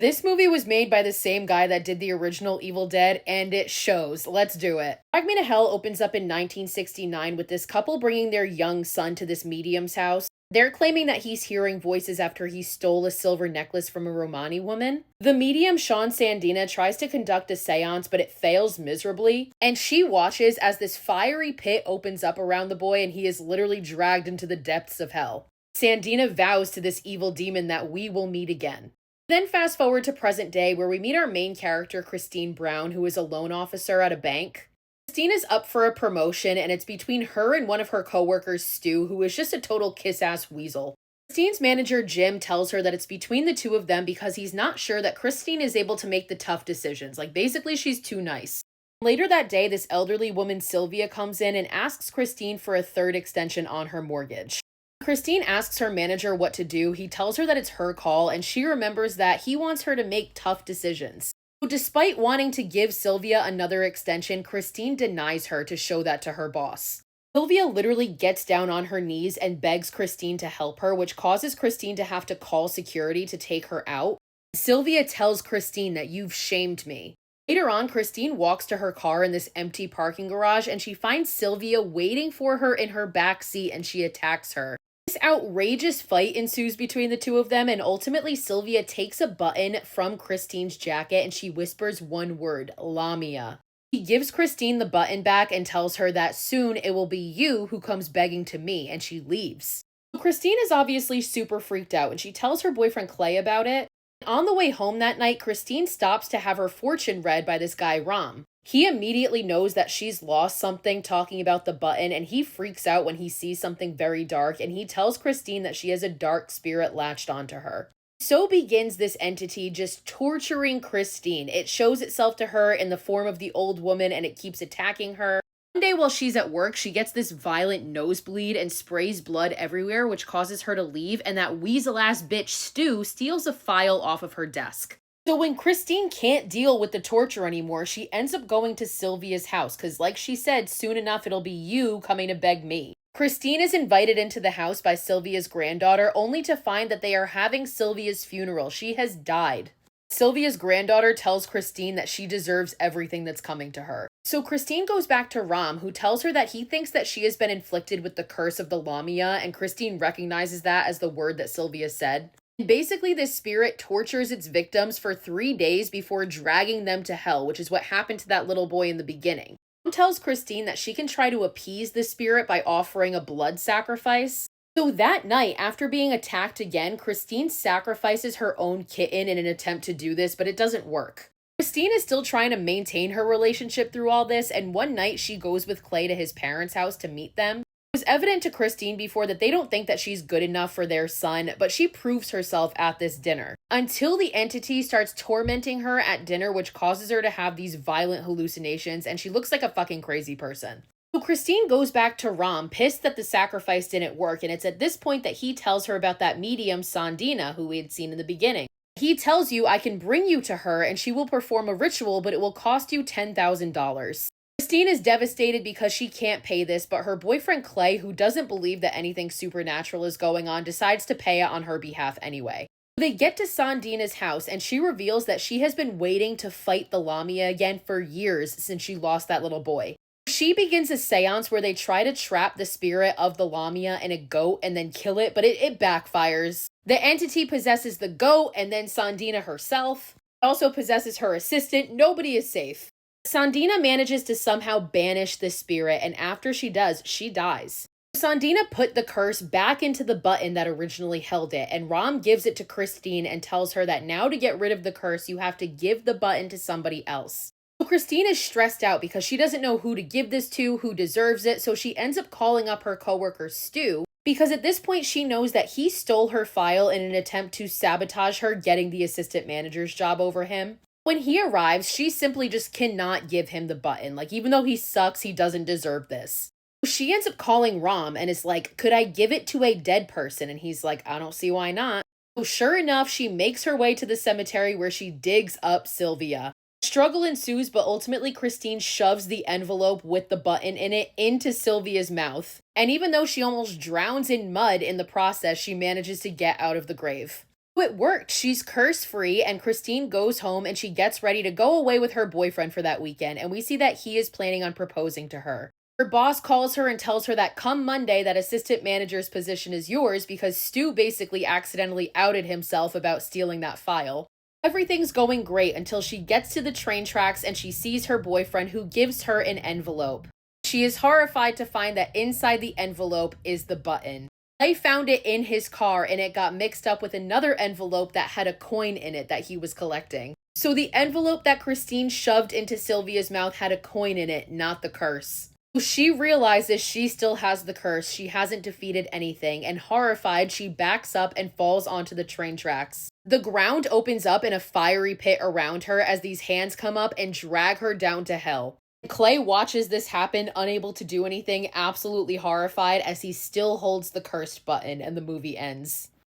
This movie was made by the same guy that did the original Evil Dead, and it shows. Let's do it. Drag Me to Hell opens up in 1969 with this couple bringing their young son to this medium's house. They're claiming that he's hearing voices after he stole a silver necklace from a Romani woman. The medium, Sean Sandina, tries to conduct a seance, but it fails miserably, and she watches as this fiery pit opens up around the boy and he is literally dragged into the depths of hell. Sandina vows to this evil demon that we will meet again. Then fast forward to present day where we meet our main character, Christine Brown, who is a loan officer at a bank. Christine is up for a promotion and it's between her and one of her coworkers, Stu, who is just a total kiss-ass weasel. Christine's manager, Jim, tells her that it's between the two of them because he's not sure that Christine is able to make the tough decisions. Like, basically, she's too nice. Later that day, this elderly woman, Sylvia, comes in and asks Christine for a third extension on her mortgage. Christine asks her manager what to do. He tells her that it's her call, and she remembers that he wants her to make tough decisions. So despite wanting to give Sylvia another extension, Christine denies her to show that to her boss. Sylvia literally gets down on her knees and begs Christine to help her, which causes Christine to have to call security to take her out. Sylvia tells Christine that you've shamed me. Later on, Christine walks to her car in this empty parking garage, and she finds Sylvia waiting for her in her back seat, and she attacks her. This outrageous fight ensues between the two of them, and ultimately Sylvia takes a button from Christine's jacket and she whispers one word, Lamia. He gives Christine the button back and tells her that soon it will be you who comes begging to me, and she leaves. So Christine is obviously super freaked out and she tells her boyfriend Clay about it. On the way home that night, Christine stops to have her fortune read by this guy Ram. He immediately knows that she's lost something talking about the button, and he freaks out when he sees something very dark, and he tells Christine that she has a dark spirit latched onto her. So begins this entity just torturing Christine. It shows itself to her in the form of the old woman, and it keeps attacking her. One day while she's at work, she gets this violent nosebleed and sprays blood everywhere, which causes her to leave, and that weasel-ass bitch Stu steals a file off of her desk. So when Christine can't deal with the torture anymore, she ends up going to Sylvia's house, because like she said, soon enough it'll be you coming to beg me. Christine is invited into the house by Sylvia's granddaughter, only to find that they are having Sylvia's funeral. She has died. Sylvia's granddaughter tells Christine that she deserves everything that's coming to her. So Christine goes back to Ram, who tells her that he thinks that she has been inflicted with the curse of the Lamia, and Christine recognizes that as the word that Sylvia said. Basically, this spirit tortures its victims for 3 days before dragging them to hell, which is what happened to that little boy in the beginning. Mom tells Christine that she can try to appease the spirit by offering a blood sacrifice. So that night, after being attacked again, Christine sacrifices her own kitten in an attempt to do this, but it doesn't work. Christine is still trying to maintain her relationship through all this, and one night she goes with Clay to his parents' house to meet them. It was evident to Christine before that they don't think that she's good enough for their son, but she proves herself at this dinner. Until the entity starts tormenting her at dinner, which causes her to have these violent hallucinations, and she looks like a fucking crazy person. So Christine goes back to Ram, pissed that the sacrifice didn't work, and it's at this point that he tells her about that medium, Sandina, who we had seen in the beginning. He tells you, I can bring you to her, and she will perform a ritual, but it will cost you $10,000. Christine is devastated because she can't pay this, but her boyfriend Clay, who doesn't believe that anything supernatural is going on, decides to pay it on her behalf anyway. They get to Sandina's house, and she reveals that she has been waiting to fight the Lamia again for years since she lost that little boy. She begins a seance where they try to trap the spirit of the Lamia in a goat and then kill it, but it backfires. The entity possesses the goat and then Sandina herself. It also possesses her assistant. Nobody is safe. Sandina manages to somehow banish the spirit, and after she does, she dies. Sandina put the curse back into the button that originally held it, and Ram gives it to Christine and tells her that now to get rid of the curse, you have to give the button to somebody else. So Christine is stressed out because she doesn't know who to give this to, who deserves it, so she ends up calling up her coworker Stu, because at this point she knows that he stole her file in an attempt to sabotage her getting the assistant manager's job over him. When he arrives, she simply just cannot give him the button. Like, even though he sucks, he doesn't deserve this. She ends up calling Ram and is like, could I give it to a dead person? And he's like, I don't see why not. So sure enough, she makes her way to the cemetery where she digs up Sylvia. Struggle ensues, but ultimately Christine shoves the envelope with the button in it into Sylvia's mouth. And even though she almost drowns in mud in the process, she manages to get out of the grave. It worked. She's curse free, and Christine goes home and she gets ready to go away with her boyfriend for that weekend. And we see that he is planning on proposing to her. Her boss calls her and tells her that come Monday, that assistant manager's position is yours because Stu basically accidentally outed himself about stealing that file. Everything's going great until she gets to the train tracks and she sees her boyfriend, who gives her an envelope. She is horrified to find that inside the envelope is the button. Clay found it in his car and it got mixed up with another envelope that had a coin in it that he was collecting. So the envelope that Christine shoved into Sylvia's mouth had a coin in it, not the curse. She realizes she still has the curse. She hasn't defeated anything, and horrified, she backs up and falls onto the train tracks. The ground opens up in a fiery pit around her as these hands come up and drag her down to hell. Clay watches this happen, unable to do anything, absolutely horrified as he still holds the cursed button, and the movie ends.